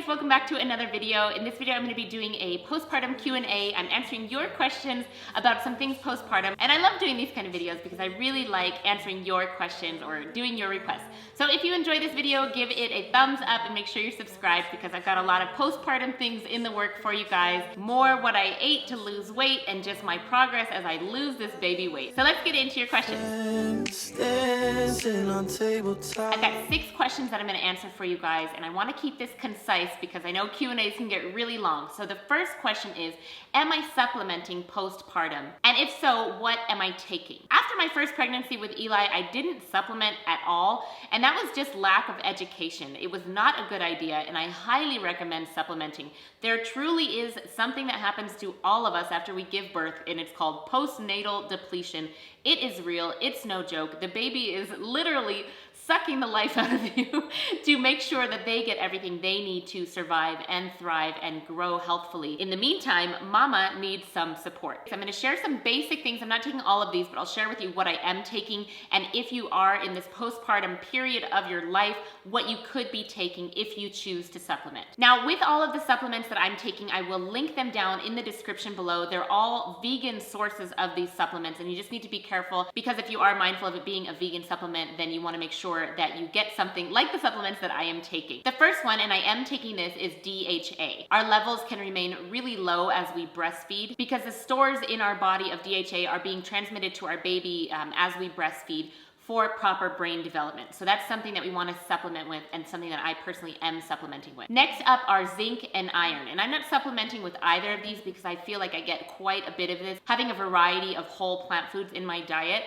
guys, welcome back to another video. In this video I'm going to be doing a postpartum Q&A. I'm answering your questions about some things postpartum, and I love doing these kind of videos because I really like answering your questions or doing your requests. So if you enjoy this video, give it a thumbs up and make sure you're subscribed because I've got a lot of postpartum things in the work for you guys. More what I ate to lose weight and just my progress as I lose this baby weight. So let's get into your questions. I've got 6 questions that I'm going to answer for you guys, and I want to keep this concise because I know Q&As can get really long. So the first question is, am I supplementing postpartum? And if so, what am I taking? After my first pregnancy with Eli, I didn't supplement at all, and that was just lack of education. It was not a good idea, and I highly recommend supplementing. There truly is something that happens to all of us after we give birth, and it's called postnatal depletion. It is real, it's no joke. The baby is literally sucking the life out of you to make sure that they get everything they need to survive and thrive and grow healthfully. In the meantime, mama needs some support. So I'm going to share some basic things. I'm not taking all of these, but I'll share with you what I am taking, and if you are in this postpartum period of your life, what you could be taking if you choose to supplement. Now, with all of the supplements that I'm taking, I will link them down in the description below. They're all vegan sources of these supplements, and you just need to be careful because if you are mindful of it being a vegan supplement, then you want to make sure that you get something like the supplements that I am taking. The first one, and I am taking this, is DHA. Our levels can remain really low as we breastfeed because the stores in our body of DHA are being transmitted to our baby as we breastfeed for proper brain development. So that's something that we want to supplement with and something that I personally am supplementing with. Next up are zinc and iron. And I'm not supplementing with either of these because I feel like I get quite a bit of this. Having a variety of whole plant foods in my diet,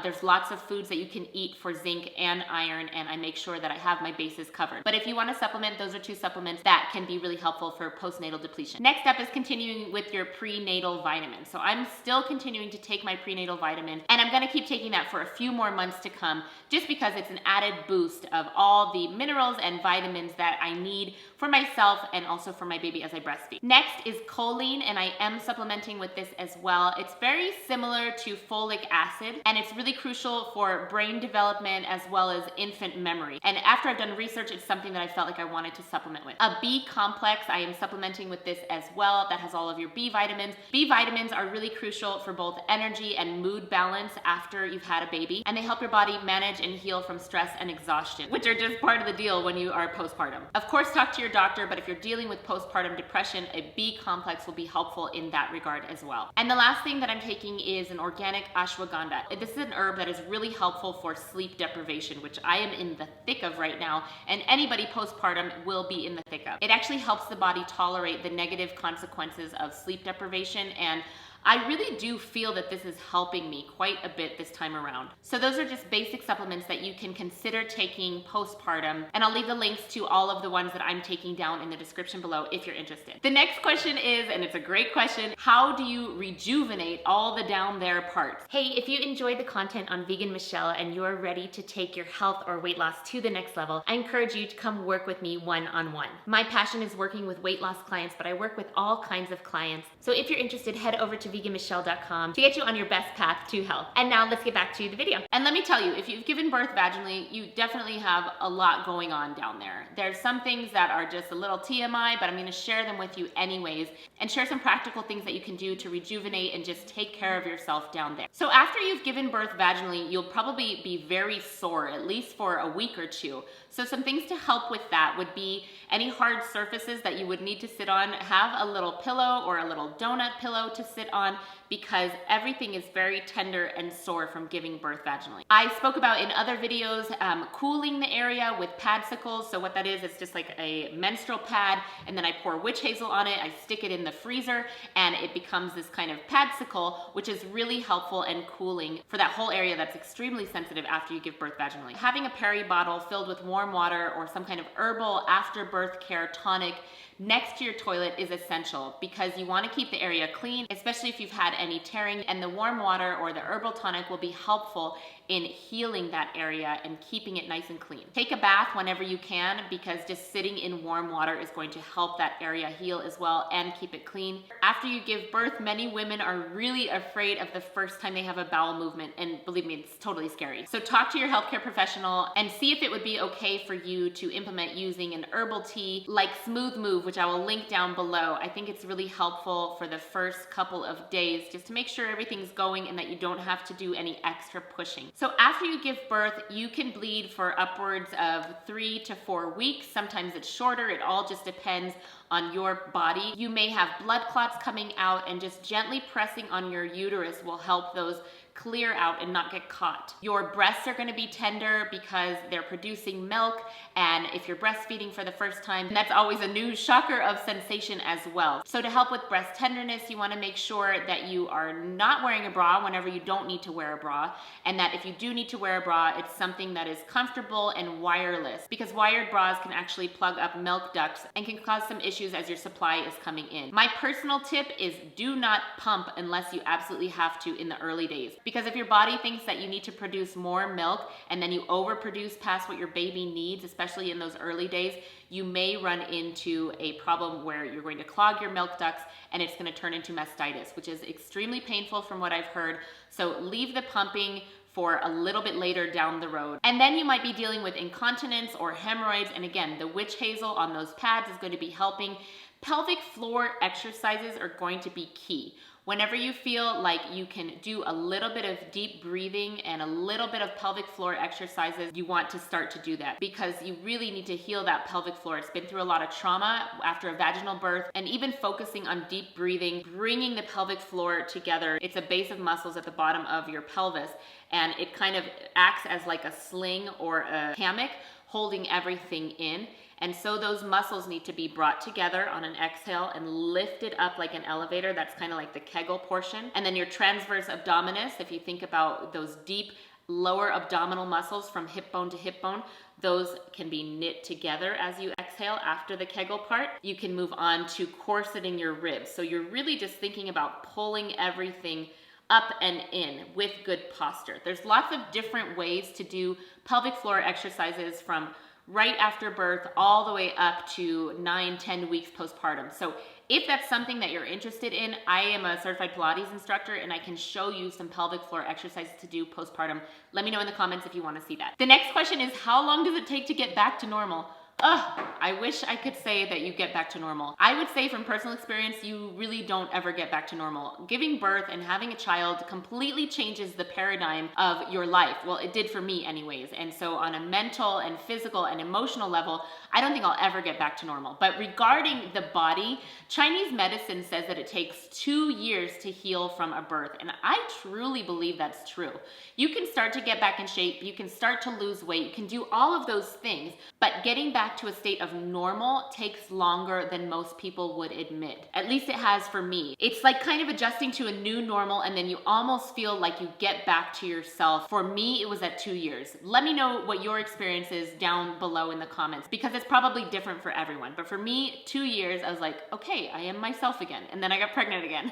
there's lots of foods that you can eat for zinc and iron, and I make sure that I have my bases covered. But if you want to supplement, those are 2 supplements that can be really helpful for postnatal depletion. Next up is continuing with your prenatal vitamins. So I'm still continuing to take my prenatal vitamin, and I'm going to keep taking that for a few more months to come just because it's an added boost of all the minerals and vitamins that I need for myself and also for my baby as I breastfeed. Next is choline, and I am supplementing with this as well. It's very similar to folic acid, and it's really crucial for brain development as well as infant memory. And after I've done research, it's something that I felt like I wanted to supplement with. A B complex, I am supplementing with this as well. That has all of your B vitamins. B vitamins are really crucial for both energy and mood balance after you've had a baby, and they help your body manage and heal from stress and exhaustion, which are just part of the deal when you are postpartum. Of course, talk to your doctor, but if you're dealing with postpartum depression, a B complex will be helpful in that regard as well. And the last thing that I'm taking is an organic ashwagandha. This is an herb that is really helpful for sleep deprivation, which I am in the thick of right now, and anybody postpartum will be in the thick of. It actually helps the body tolerate the negative consequences of sleep deprivation, and I really do feel that this is helping me quite a bit this time around. So those are just basic supplements that you can consider taking postpartum, and I'll leave the links to all of the ones that I'm taking down in the description below if you're interested. The next question is, and it's a great question, how do you rejuvenate all the down there parts? Hey, if you enjoyed the content on Vegan Michelle and you're ready to take your health or weight loss to the next level, I encourage you to come work with me one-on-one. My passion is working with weight loss clients, but I work with all kinds of clients. So if you're interested, head over to veganmichelle.com to get you on your best path to health. And now let's get back to the video. And let me tell you, if you've given birth vaginally, you definitely have a lot going on down there. There's some things that are just a little TMI, but I'm going to share them with you anyways and share some practical things that you can do to rejuvenate and just take care of yourself down there. So after you've given birth vaginally, you'll probably be very sore, at least for a week or 2. So some things to help with that would be any hard surfaces that you would need to sit on, have a little pillow or a little donut pillow to sit on because everything is very tender and sore from giving birth vaginally. I spoke about in other videos cooling the area with padsicles. So what that is, it's just like a menstrual pad, and then I pour witch hazel on it, I stick it in the freezer, and it becomes this kind of padsicle, which is really helpful and cooling for that whole area that's extremely sensitive after you give birth vaginally. Having a peri bottle filled with warm water or some kind of herbal after birth care tonic next to your toilet is essential because you want to keep the area clean, especially especially if you've had any tearing, and the warm water or the herbal tonic will be helpful in healing that area and keeping it nice and clean. Take a bath whenever you can, because just sitting in warm water is going to help that area heal as well and keep it clean. After you give birth, many women are really afraid of the first time they have a bowel movement, and believe me, it's totally scary. So talk to your healthcare professional and see if it would be okay for you to implement using an herbal tea like Smooth Move, which I will link down below. I think it's really helpful for the first couple of days just to make sure everything's going and that you don't have to do any extra pushing. So after you give birth, you can bleed for upwards of 3 to 4 weeks. Sometimes it's shorter. It all just depends on your body. You may have blood clots coming out, and just gently pressing on your uterus will help those clear out and not get caught. Your breasts are going to be tender because they're producing milk, and if you're breastfeeding for the first time, that's always a new shocker of sensation as well. So to help with breast tenderness, you want to make sure that you are not wearing a bra whenever you don't need to wear a bra, and that if you do need to wear a bra, it's something that is comfortable and wireless, because wired bras can actually plug up milk ducts and can cause some issues as your supply is coming in. My personal tip is do not pump unless you absolutely have to in the early days. Because if your body thinks that you need to produce more milk and then you overproduce past what your baby needs, especially in those early days, you may run into a problem where you're going to clog your milk ducts and it's going to turn into mastitis, which is extremely painful from what I've heard. So leave the pumping for a little bit later down the road. And then you might be dealing with incontinence or hemorrhoids. And again, the witch hazel on those pads is going to be helping. Pelvic floor exercises are going to be key. Whenever you feel like you can do a little bit of deep breathing and a little bit of pelvic floor exercises, you want to start to do that, because you really need to heal that pelvic floor. It's been through a lot of trauma after a vaginal birth, and even focusing on deep breathing, bringing the pelvic floor together. It's a base of muscles at the bottom of your pelvis, and it kind of acts as like a sling or a hammock holding everything in. And so those muscles need to be brought together on an exhale and lifted up like an elevator. That's kind of like the Kegel portion. And then your transverse abdominis, if you think about those deep lower abdominal muscles from hip bone to hip bone, those can be knit together as you exhale after the Kegel part. You can move on to corseting your ribs. So you're really just thinking about pulling everything up and in with good posture. There's lots of different ways to do pelvic floor exercises, from right after birth all the way up to 9-10 weeks postpartum. So if that's something that you're interested in, I am a certified Pilates instructor and I can show you some pelvic floor exercises to do postpartum. Let me know in the comments if you want to see that. The next question is, how long does it take to get back to normal? I wish I could say that you get back to normal. I would say from personal experience, you really don't ever get back to normal. Giving birth and having a child completely changes the paradigm of your life. Well, it did for me anyways. And so on a mental and physical and emotional level, I don't think I'll ever get back to normal. But regarding the body, Chinese medicine says that it takes 2 years to heal from a birth. And I truly believe that's true. You can start to get back in shape. You can start to lose weight. You can do all of those things. But getting back to a state of normal takes longer than most people would admit. At least it has for me. It's like kind of adjusting to a new normal, and then you almost feel like you get back to yourself. For me, it was at 2 years. Let me know what your experience is down below in the comments, because it's probably different for everyone. But for me, 2 years, I was like, okay, I am myself again. And then I got pregnant again.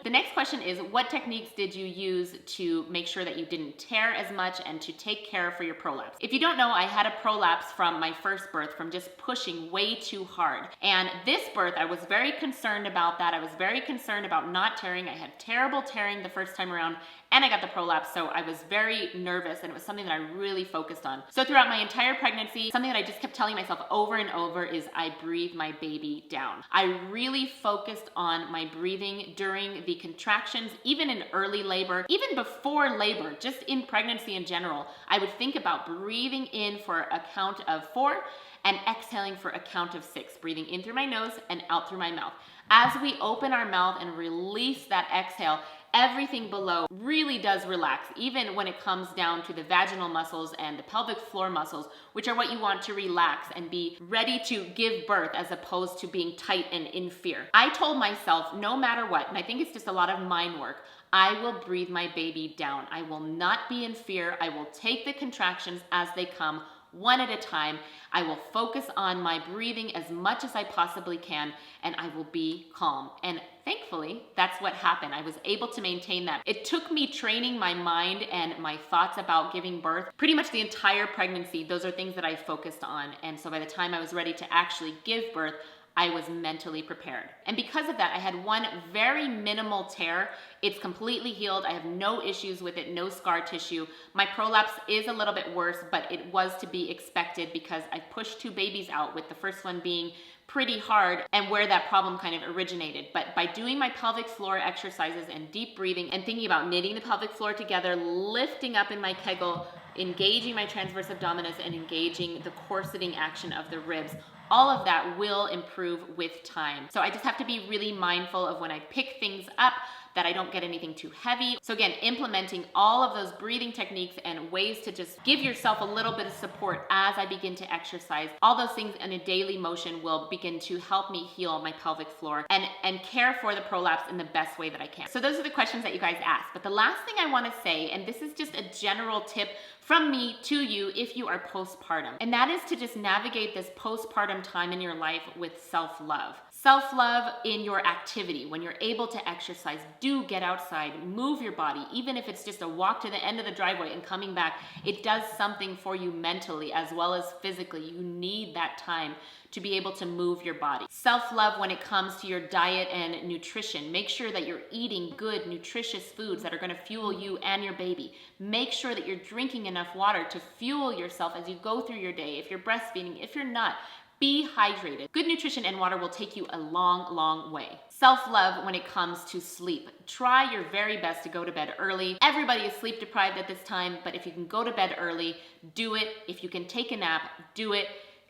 The next question is, what techniques did you use to make sure that you didn't tear as much and to take care for your prolapse? If you don't know, I had a prolapse from my first birth, from just pushing way too hard. And this birth, I was very concerned about that. I was very concerned about not tearing. I had terrible tearing the first time around, and I got the prolapse, so I was very nervous, and it was something that I really focused on. So throughout my entire pregnancy, something that I just kept telling myself over and over is, I breathe my baby down. I really focused on my breathing during the contractions, even in early labor, even before labor, just in pregnancy in general. I would think about breathing in for a count of 4 and exhaling for a count of 6, breathing in through my nose and out through my mouth. As we open our mouth and release that exhale, everything below really does relax, even when it comes down to the vaginal muscles and the pelvic floor muscles, which are what you want to relax and be ready to give birth, as opposed to being tight and in fear. I told myself, no matter what, and I think it's just a lot of mind work, I will breathe my baby down. I will not be in fear. I will take the contractions as they come, one at a time. I will focus on my breathing as much as I possibly can, and I will be calm. And thankfully, that's what happened. I was able to maintain that. It took me training my mind and my thoughts about giving birth. Pretty much the entire pregnancy, those are things that I focused on. And so by the time I was ready to actually give birth, I was mentally prepared. And because of that, I had one very minimal tear. It's completely healed. I have no issues with it, no scar tissue. My prolapse is a little bit worse, but it was to be expected because I pushed 2 babies out, with the first one being pretty hard and where that problem kind of originated. But by doing my pelvic floor exercises and deep breathing and thinking about knitting the pelvic floor together, lifting up in my Kegel, engaging my transverse abdominis, and engaging the corseting action of the ribs, all of that will improve with time. So I just have to be really mindful of when I pick things up that I don't get anything too heavy. So again, implementing all of those breathing techniques and ways to just give yourself a little bit of support as I begin to exercise. All those things in a daily motion will begin to help me heal my pelvic floor and care for the prolapse in the best way that I can. So those are the questions that you guys asked. But the last thing I wanna say, and this is just a general tip from me to you if you are postpartum, and that is to just navigate this postpartum time in your life with self-love. Self-love in your activity. When you're able to exercise, do get outside, move your body, even if it's just a walk to the end of the driveway and coming back. It does something for you mentally as well as physically. You need that time to be able to move your body. Self-love when it comes to your diet and nutrition. Make sure that you're eating good, nutritious foods that are gonna fuel you and your baby. Make sure that you're drinking enough water to fuel yourself as you go through your day. If you're breastfeeding, if you're not, be hydrated. Good nutrition and water will take you a long, long way. Self-love when it comes to sleep. Try your very best to go to bed early. Everybody is sleep deprived at this time, but if you can go to bed early, do it. If you can take a nap, do it.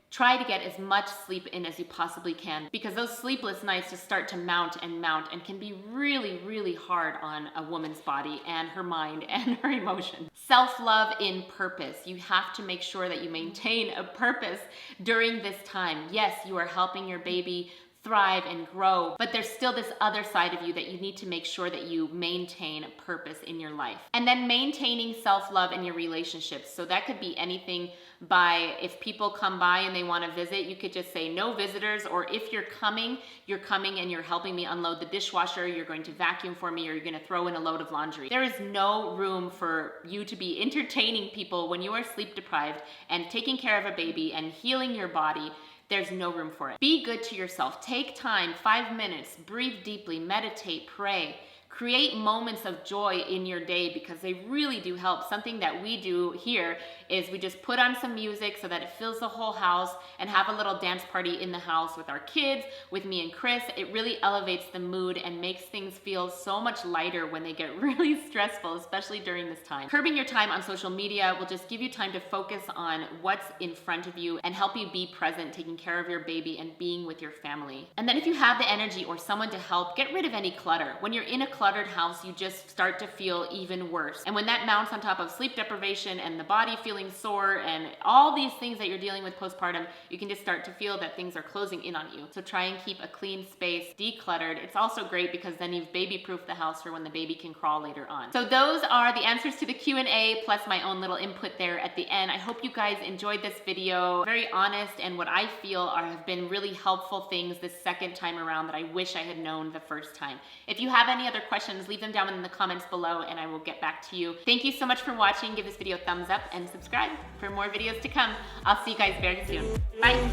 Try to get as much sleep in as you possibly can, because those sleepless nights just start to mount and can be really, really hard on a woman's body and her mind and her emotions. Self-love in purpose. You have to make sure that you maintain a purpose during this time. Yes, you are helping your baby thrive and grow, but there's still this other side of you that you need to make sure that you maintain purpose in your life. And then maintaining self-love in your relationships. So that could be anything by, if people come by and they want to visit, you could just say no visitors, or if you're coming and you're helping me unload the dishwasher, you're going to vacuum for me, or you're going to throw in a load of laundry. There is no room for you to be entertaining people when you are sleep deprived and taking care of a baby and healing your body. There's no room for it. Be good to yourself. Take time, 5 minutes, breathe deeply, meditate, pray. Create moments of joy in your day, because they really do help. Something that we do here is we just put on some music so that it fills the whole house, and have a little dance party in the house with our kids, with me and Chris. It really elevates the mood and makes things feel so much lighter when they get really stressful, especially during this time. Curbing your time on social media will just give you time to focus on what's in front of you and help you be present, taking care of your baby and being with your family. And then if you have the energy or someone to help, get rid of any clutter. When you're in a cluttered house, you just start to feel even worse. And when that mounts on top of sleep deprivation and the body feeling sore and all these things that you're dealing with postpartum, you can just start to feel that things are closing in on you. So try and keep a clean space, decluttered. It's also great because then you've baby-proofed the house for when the baby can crawl later on. So those are the answers to the Q&A plus my own little input there at the end. I hope you guys enjoyed this video. Very honest, and what I feel have been really helpful things this second time around that I wish I had known the first time. If you have any other questions, leave them down in the comments below and I will get back to you. Thank you so much for watching. Give this video a thumbs up and subscribe for more videos to come. I'll see you guys very soon. Bye.